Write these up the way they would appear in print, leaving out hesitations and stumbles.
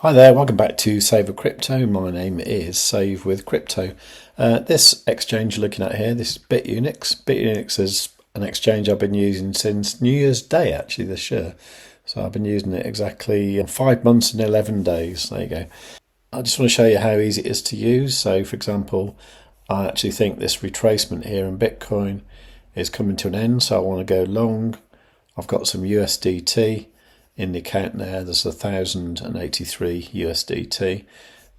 Hi there, welcome back to Save with Crypto. My name is Save with Crypto. This exchange you're looking at here, this is BitUnix. BitUnix is an exchange I've been using since New Year's Day actually this year. So I've been using it exactly 5 months and 11 days. There you go. I just want to show you how easy it is to use. So for example, I actually think this retracement here in Bitcoin is coming to an end. So I want to go long. I've got some USDT. In the account there's 1,083 USDT,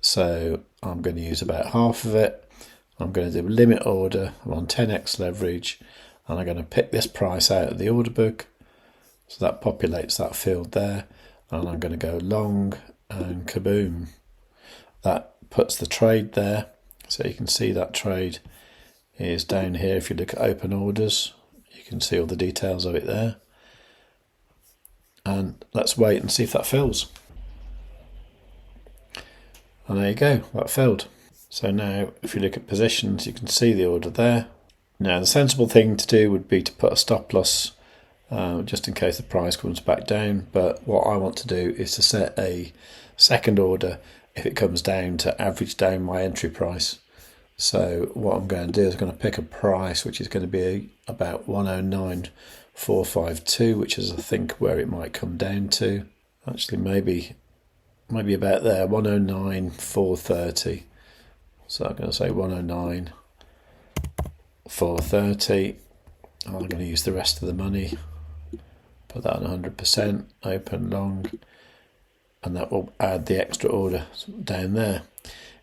so I'm going to use about half of it. I'm going to do a limit order. I'm on 10x leverage, and I'm going to pick this price out of the order book, so that populates that field there, and I'm going to go long, and kaboom, that puts the trade there. So you can see that trade is down here. If you look at open orders, you can see all the details of it there. And let's wait and see if that fills. And there you go, that filled. So now if you look at positions, you can see the order there. Now the sensible thing to do would be to put a stop loss just in case the price comes back down. But what I want to do is to set a second order if it comes down to average down my entry price. So what I'm going to do is I'm going to pick a price which is going to be about 109.452, which is I think where it might come down to. Actually maybe about there, 109.430. So I'm going to say 109.430. I'm going to use the rest of the money, put that on 100%, open long, and that will add the extra order down there.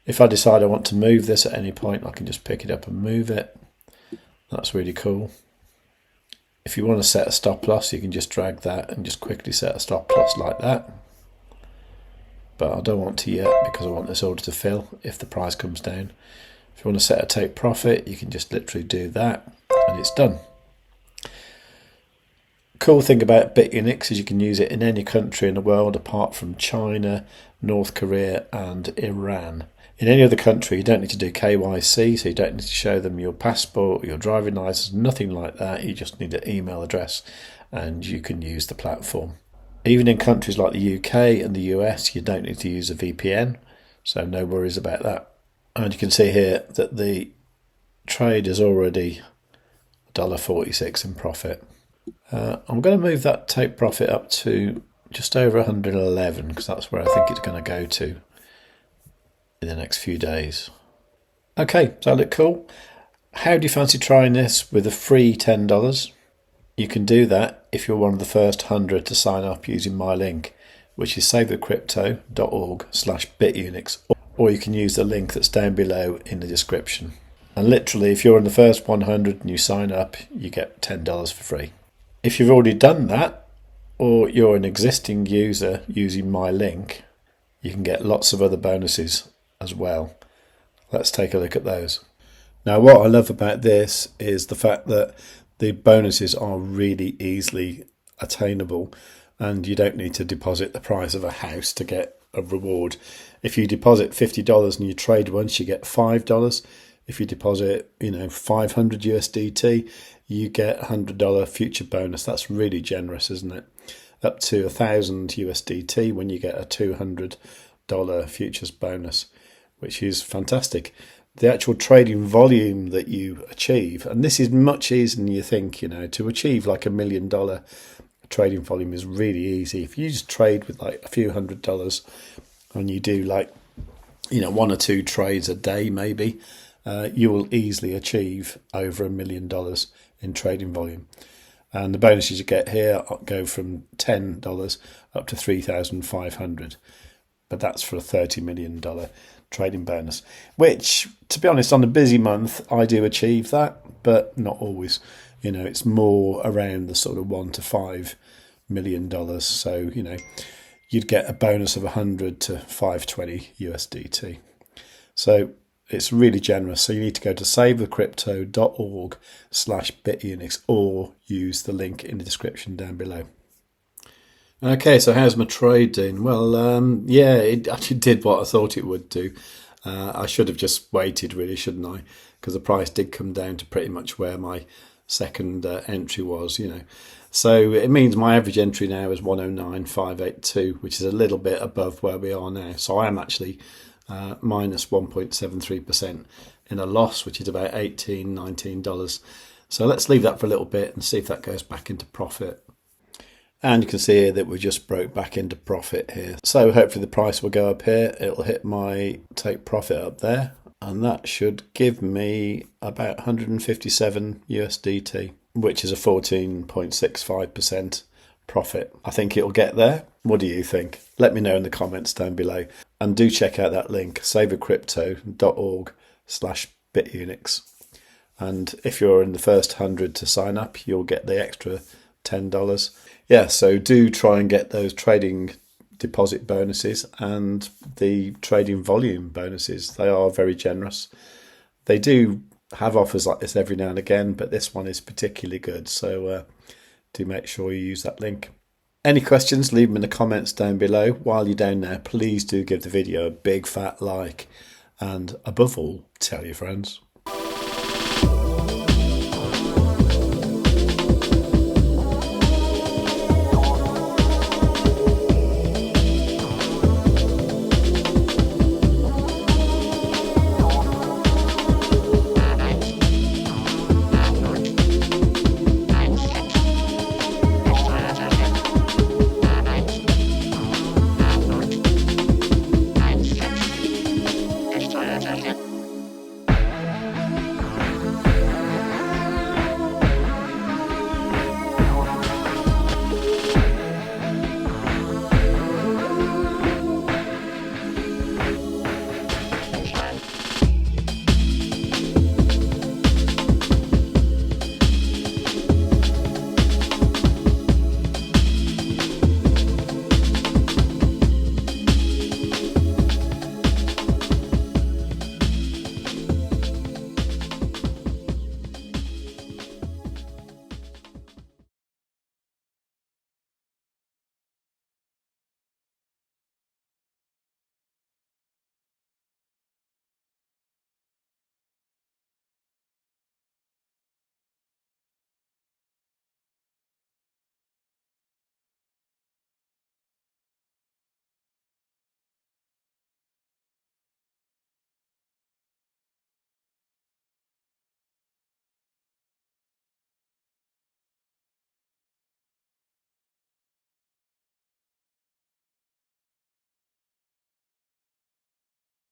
If I decide I want to move this at any point, I can just pick it up and move it. That's really cool. If you want to set a stop loss, you can just drag that and just quickly set a stop loss like that. But I don't want to yet because I want this order to fill if the price comes down. If you want to set a take profit, you can just literally do that and it's done. Cool thing about BitUnix is you can use it in any country in the world apart from China, North Korea and Iran. In any other country, you don't need to do KYC, so you don't need to show them your passport, your driving license, nothing like that. You just need an email address and you can use the platform. Even in countries like the UK and the US, you don't need to use a VPN, so no worries about that. And you can see here that the trade is already $1.46 in profit. I'm going to move that take profit up to just over 111 because that's where I think it's going to go to in the next few days. Okay, does that look cool? How do you fancy trying this with a free $10? You can do that if you're one of the first 100 to sign up using my link, which is savewith.crypto.org/BitUnix, or you can use the link that's down below in the description. And literally, if you're in the first 100 and you sign up, you get $10 for free. If you've already done that, or you're an existing user using my link, you can get lots of other bonuses as well. Let's take a look at those. Now what I love about this is the fact that the bonuses are really easily attainable and you don't need to deposit the price of a house to get a reward. If you deposit $50 and you trade once, you get $5. If you deposit 500 USDT, you get $100 future bonus. That's really generous, isn't it? Up to 1,000 USDT when you get a $200 futures bonus, which is fantastic. The actual trading volume that you achieve, and this is much easier than you think, to achieve like $1 million trading volume is really easy. If you just trade with like a few $100s and you do like, 1 or 2 trades a day maybe, you will easily achieve over $1 million in trading volume. And the bonuses you get here go from $10 up to $3,500. But that's for a $30 million trading bonus, which, to be honest, on a busy month, I do achieve that, but not always. It's more around the sort of $1 to $5 million. So, you'd get a bonus of 100 to 520 USDT. So it's really generous. So you need to go to savewithcrypto.org/BitUnix or use the link in the description down below. Okay, so how's my trade doing? Well, it actually did what I thought it would do. I should have just waited, really, shouldn't I? Because the price did come down to pretty much where my second entry was, So it means my average entry now is 109,582, which is a little bit above where we are now. So I am actually minus 1.73% in a loss, which is about $18, $19. So let's leave that for a little bit and see if that goes back into profit. And you can see here that we just broke back into profit here. So hopefully the price will go up here. It'll hit my take profit up there. And that should give me about 157 USDT, which is a 14.65% profit. I think it'll get there. What do you think? Let me know in the comments down below. And do check out that link, savewithcrypto.org/BitUnix. And if you're in the first 100 to sign up, you'll get the extra $10. Yeah, so do try and get those trading deposit bonuses and the trading volume bonuses. They are very generous. They do have offers like this every now and again, but this one is particularly good. So do make sure you use that link. Any questions, leave them in the comments down below. While you're down there, please do give the video a big fat like. And above all, tell your friends.